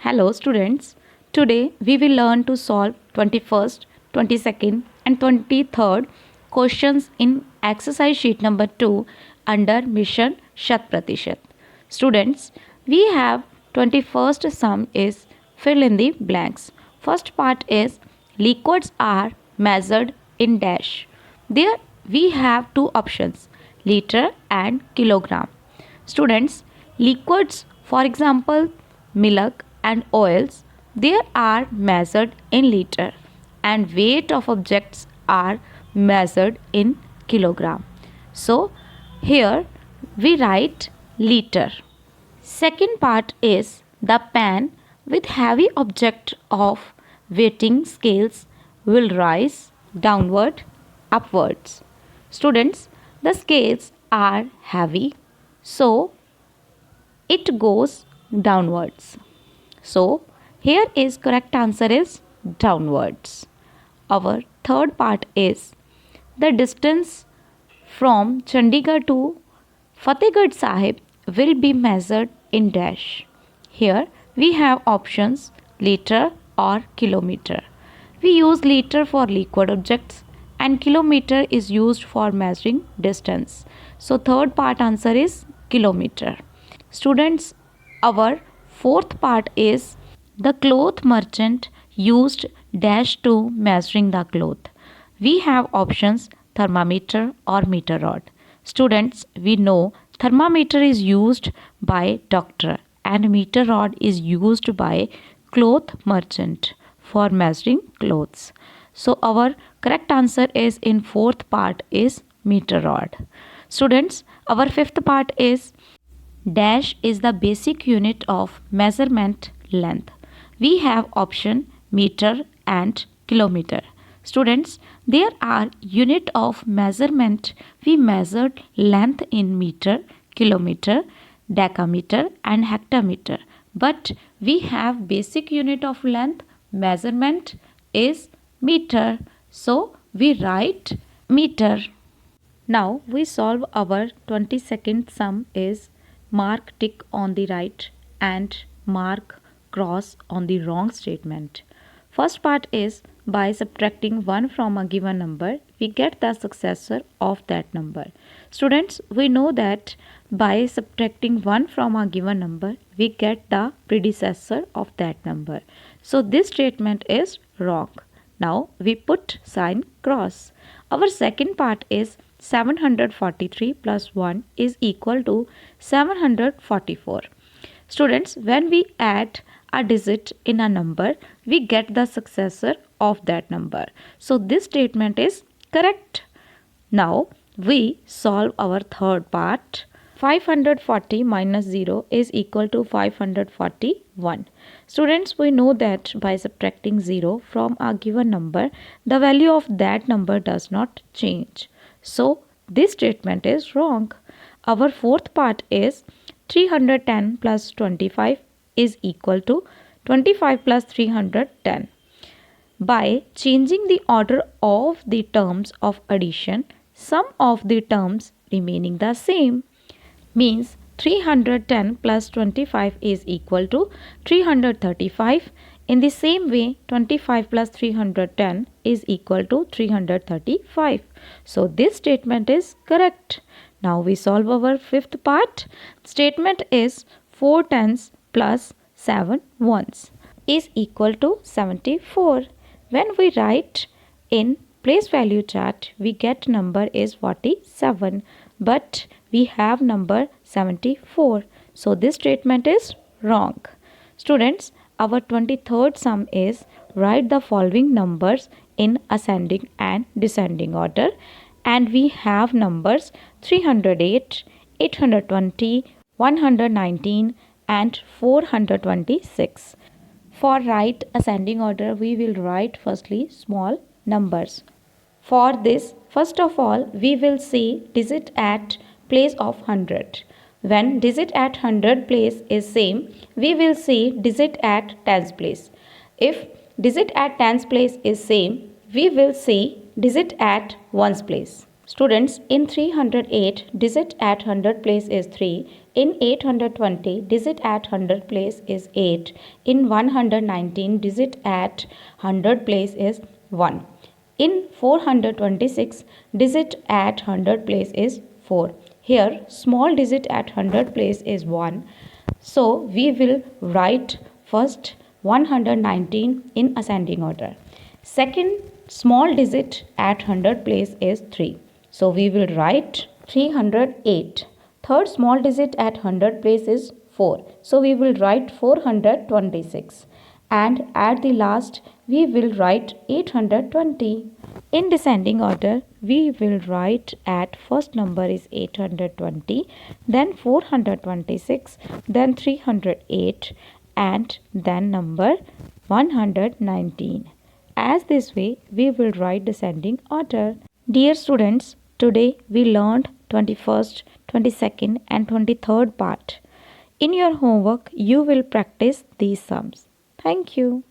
Hello students. Today we will learn to solve 21st, 22nd and 23rd questions in exercise sheet number 2 under mission Shat Pratishat. Students, we have 21st sum is fill in the blanks. First part is liquids are measured in dash. There we have two options, liter and kilogram. Students, liquids, for example, milk and oils, they are measured in liter and weight of objects are measured in kilogram. So, here we write liter. Second part is the pan with heavy object of weighting scales will rise downward, upwards. Students, the scales are heavy, so it goes downwards. So here is correct answer is downwards. Our third part is the distance from Chandigarh to Fatehgarh Sahib will be measured in dash. Here we have options liter or kilometer. We use liter for liquid objects and kilometer is used for measuring distance. So third part answer is kilometer. Students, our fourth part is the cloth merchant used dash to measuring the cloth. We have options thermometer or meter rod. Students, we know thermometer is used by doctor and meter rod is used by cloth merchant for measuring clothes. So our correct answer is in fourth part is meter rod. Students, our fifth part is dash is the basic unit of measurement length. We have option meter and kilometer. Students, there are unit of measurement. We measured length in meter, kilometer, decameter and hectometer. But we have basic unit of length measurement is meter. So we write meter. Now we solve our 22nd sum is mark tick on the right and mark cross on the wrong statement. First part is by subtracting 1 from a given number, we get the successor of that number. Students, we know that by subtracting 1 from a given number, we get the predecessor of that number. So this statement is wrong. Now we put sign cross. Our second part is 743 plus 1 is equal to 744. Students, when we add a digit in a number, we get the successor of that number. So this statement is correct. Now we solve our third part. 540 minus 0 is equal to 541. Students, we know that by subtracting 0 from a given number, the value of that number does not change. So this statement is wrong. Our fourth part is 310 plus 25 is equal to 25 plus 310. By changing the order of the terms of addition, sum of the terms remaining the same means 310 plus 25 is equal to 335. In the same way, 25 plus 310 is equal to 335. So this statement is correct. Now we solve our fifth part. Statement is 4 tens plus 7 ones is equal to 74. When we write in place value chart, we get number is 47, but we have number 74. So this statement is wrong. Students, our 23rd sum is write the following numbers in ascending and descending order, and we have numbers 308, 820, 119 and 426. For right ascending order, we will write firstly small numbers. For this, first of all, we will see digit at place of 100. When digit at 100 place is same, we will see digit at tens place. If digit at tens place is same, we will see digit at ones place. Students, in 308, digit at 100 place is 3. In 820, digit at 100 place is 8. In 119, digit at 100 place is 1. In 426, digit at 100 place is 4. Here, small digit at 100 place is 1. So, we will write first 119 in ascending order. Second small digit at 100 place is 3. So we will write 308. Third small digit at 100 place is 4. So we will write 426. And at the last we will write 820. In descending order, we will write at first number is 820, then 426, then 308, and then number 119. As this way, we will write descending order. Dear students, today we learned 21st, 22nd and 23rd part. In your homework, you will practice these sums. Thank you.